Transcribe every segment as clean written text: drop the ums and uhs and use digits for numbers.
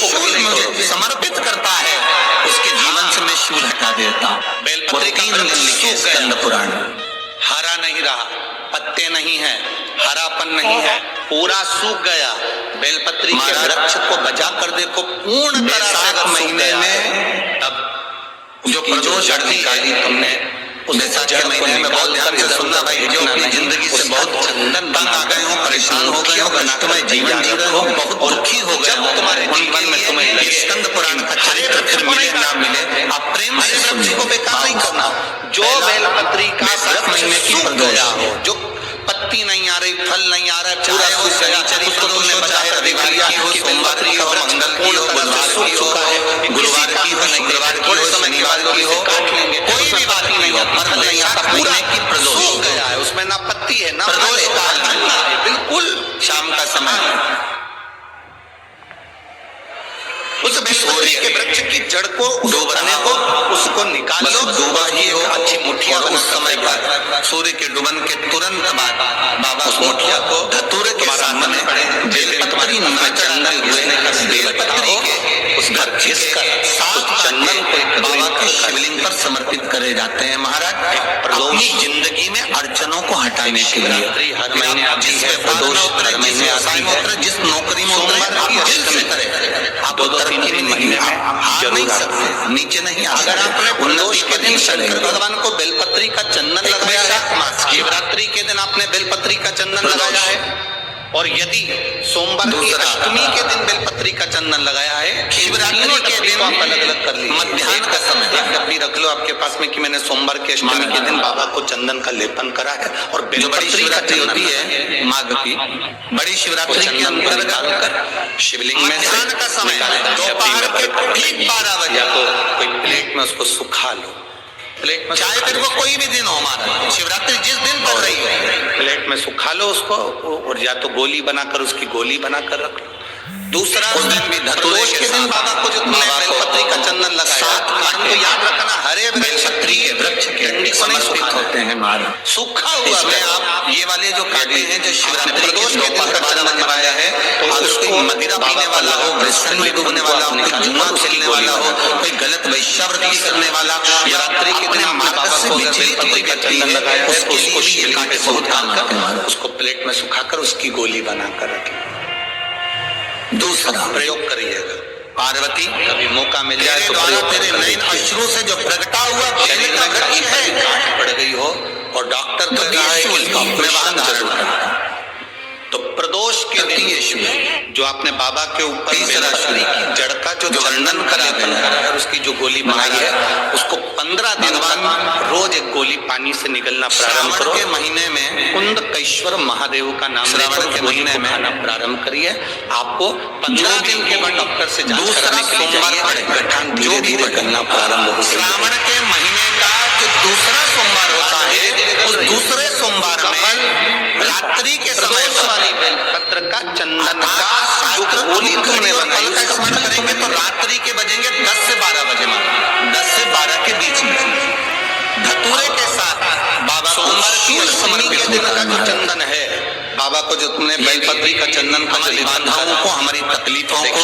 को कभी नहीं मुझे समर्पित करता है, उसके जीवन से मैं शूल हटा देता हूँ। बेलपत्री का वृक्ष सूख गया, पुराण हरा नहीं रहा, पत्ते नहीं है, हरापन नहीं है, पूरा सूख गया। बेलपत्री के वृक्ष को बचा कर देखो, पूर्ण तरह से महीने में तब जो प्रदोष निकाली तुमने, बैसाख के महीने में बहुत ध्यान से सुनना भाई, जो अपनी जिंदगी से बहुत तंग आ गए हो, परेशान हो गए हो, कष्टमय जीवन जी रहे हो, बहुत दुखी हो गए हो, तुम्हारे जीवन में तुम्हें स्कंद पुराण का चरित्र फिर मिले ना मिले, आप प्रेम से वृक्ष को बेकार नहीं करना। जो बेलपत्री का महीने की प्रदोष हो, जो पत्ती नहीं आ रही, फल नहीं आ रहा, चाहे वो शनिचरी को तुमने बचाया देख लिया हो, सोमवार की हो, मंगल की हो, बुधवार की हो, गुरुवार की हो, शुक्रवार की हो, शनिवार की हो, काट लेंगे, कोई भी बात नहीं हो, फल नहीं आता, पूरा की प्रदोष हो गया है, उसमें ना पत्ती है ना प्रदोष काल है, बिल्कुल शाम का समय। उस बेलपत्री के वृक्ष की जड़ को, डूबने को, उसको निकाल लो, डूबा ही हो, अच्छी मुठिया उस समय पर सूर्य के डूबन के तुरंत बाद बाबा उस मुठिया को धतूरे के सामने बेलपत्री न चंदन घिसने का, बेलपत्री के उस घर घिसकर सात चंदन को बाबा के शिवलिंग पर समर्पित करे जाते हैं। महाराज अपनी जिंदगी में अड़चनों को हटाने के लिए हर महीने आप जिस प्रदोष, हर महीने आप जिस नौकरी में आप महीने में हार नहीं सकते, नीचे नहीं आ सकते। अगर आपने प्रदोष के दिन शंकर भगवान को बेलपत्री का चंदन लगाया है, शिवरात्रि के दिन आपने बेलपत्री का चंदन लगाया है, और यदि सोमवार की अष्टमी के दिन बेलपत्री का चंदन लगाया है, शिवरात्रि के दिन आप अलग अलग कर लीजिए। मध्याह्न का समय एक डब्बी रख लो आपके पास में कि मैंने सोमवार की अष्टमी के दिन बाबा को चंदन का लेपन करा है, और बेलपत्री शिवरात्रि होती है माघ की बड़ी शिवरात्रि के अंतर्गत शिवलिंग में मध्याह्न का समय दोपहर के ठीक 12 बजे तो कोई प्लेट में उसको सुखा लो, प्लेट में, चाहे फिर वो कोई भी दिन हो, हमारा शिवरात्रि जिस दिन पड़ रही है, प्लेट में सुखा लो उसको, और या तो गोली बनाकर उसकी गोली बनाकर रख लो। दूसरा, उस दिन भी धतूरे के दिन बाबा को जो तुमने बेलपत्री का चंदन लगाया, तो याद रखना हरे बेलपत्री के वृक्ष के डंडी को नहीं सुखाते होते हैं, महाराज सूखा हुआ में आप ये वाले जो काटे हैं, जो शिवरात्रि प्रदोष के दिन का चंदन लगाया है, तो उसको मदिरा पीने वाला हो, व्यसन में डूबने वाला हो, कोई जुआ खेलने वाला हो, कोई गलत वैश्यावृत्ति करने वाला, शिवरात्रि के दिन मार्ग से बेलपत्री का चंदन लगाया है, उसको शिवलिंग के बहुत काम कर, उसको प्लेट में सुखाकर उसकी गोली बनाकर रखें। दूसरा प्रयोग करिएगा, पार्वती कभी मौका मिल जाए तो तेरे नयन अश्रु से जो प्रगटा हुआ शरीर में कहीं गांठ पड़ गई हो और डॉक्टर कर रहा है कि इसका ऑपरेशन जरूर करना, तो प्रदोष के दिन जो आपने बाबा के ऊपर बेलपत्री की जड़ का जो वर्णन करा है, उसकी जो गोली बनाई है, उसको 15 दिन बाद रोज एक गोली पानी से निकलना प्रारंभ करो। के महीने में कुंदकेश्वर महादेव का नाम लेकर के महीने में खाना प्रारंभ करिए। आपको 15 दिन के बाद डॉक्टर से जांच कराने के लिए जाइए, गठान धीरे धीरे करना प्रारंभ हो। श्रावण के महीने का जो दूसरा सोमवार होता है, उस दूसरे सोमवार में रात्रि के समय वाली बेलपत्र का चंदन का जो गोली तुमने बनाई का स्मरण करेंगे, तो रात्रि के बजेंगे 10 से 12 बजे, 10 से 12 के बीच में धतूरे के साथ बाबा सोमवार की अष्टमी के दिन का जो चंदन है, बाबा को जो तुमने बेलपत्री का चंदन हमारी बाधाओं को, हमारी तकलीफों को,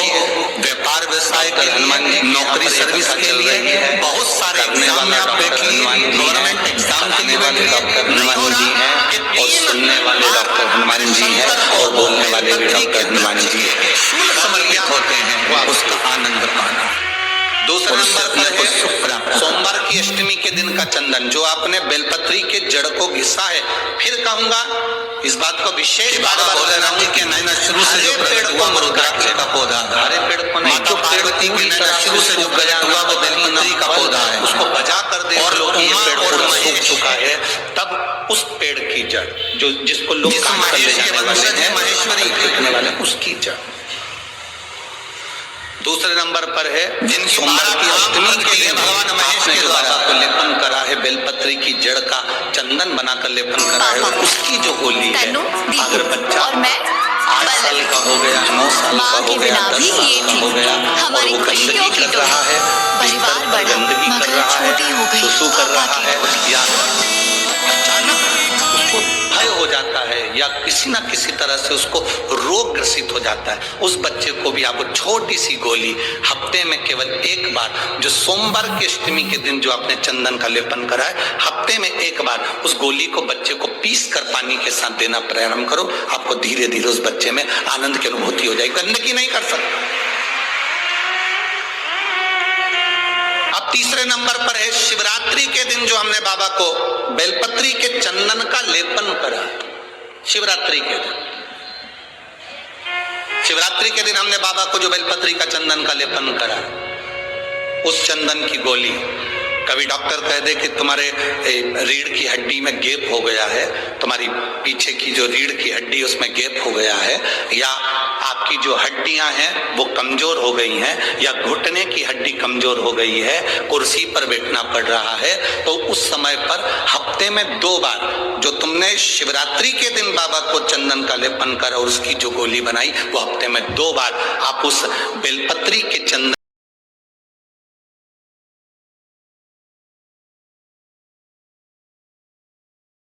व्यापार व्यवसाय के लिए, नौकरी सर्विस के लिए, बहुत सारे एग्जाम में आप देख लीजिए, गवर्नमेंट एग्जाम देने वाले डॉक्टर हनुमान जी हैं, और सुनने वाले डॉक्टर हनुमान जी हैं, और बोलने वाले भी डॉक्टर हनुमान जी हैं, समर्पित होते हैं, उसका आनंद पाना। दूसरा नंबर पर है सोमवार की अष्टमी के दिन का चंदन, जो आपने बेलपत्री के जड़ को घिसा है। फिर कहूंगा इस बात को विशेष बात बोल रहा हूँ कि नैन शुरू से जो पेड़ को रुद्राक्ष का पौधा, हरे पेड़ को नहीं, जो पार्वती की नैन शुरू से जो गया हुआ वो बेलपत्री का पौधा है, उसको बजा कर दे, और लोग ये पेड़ पूरा सूख चुका है, तब उस पेड़ की जड़ जो जिसको लोग महेश्वरी कहने वाले, उसकी जड़। दूसरे नंबर पर है जिन सोमवार की अष्टमी के लिए भगवान महेश के द्वारा को लेपन करा है, बेलपत्री की जड़ का चंदन बनाकर लेपन करा है, और उसकी जो गोली है, अगर बच्चा 8 साल का हो गया, 9 साल का हो गया, 10 साल का हो गया, और वो गंदगी कर रहा है, बिस्तर पर गंदगी कर रहा है, सुसु कर रहा है, या अचानक उसको भय हो जाता है, या किसी ना किसी तरह से उसको रोग ग्रसित हो जाता है, उस बच्चे को भी आप छोटी सी गोली हफ्ते में केवल एक बार, जो सोमवार की अष्टमी के दिन जो आपने चंदन का लेपन करा है, हफ्ते में एक बार उस गोली को बच्चे को पीस कर पानी के साथ देना प्रारंभ करो। आपको धीरे धीरे उस बच्चे में आनंद की अनुभूति हो जाएगी। गंदगी नहीं कर सकता। अब तीसरे नंबर पर है शिवरात्रि के दिन जो हमने बाबा को बेलपत्री के चंदन का लेपन करा। शिवरात्रि के दिन, शिवरात्रि के दिन हमने बाबा को जो बेलपत्री का चंदन का लेपन करा, उस चंदन की गोली, कभी डॉक्टर कह दे कि तुम्हारे रीढ़ की हड्डी में गैप हो गया है, तुम्हारी पीछे की जो रीढ़ की हड्डी उसमें गैप हो गया है, या आपकी जो हड्डियां हैं वो कमजोर हो गई हैं, या घुटने की हड्डी कमजोर हो गई है, कुर्सी पर बैठना पड़ रहा है, तो उस समय पर हफ्ते में 2 बार जो तुमने शिवरात्रि के दिन बाबा को चंदन का लेपन करा और उसकी जो गोली बनाई, वो हफ्ते में 2 बार आप उस बेलपत्री के चंदन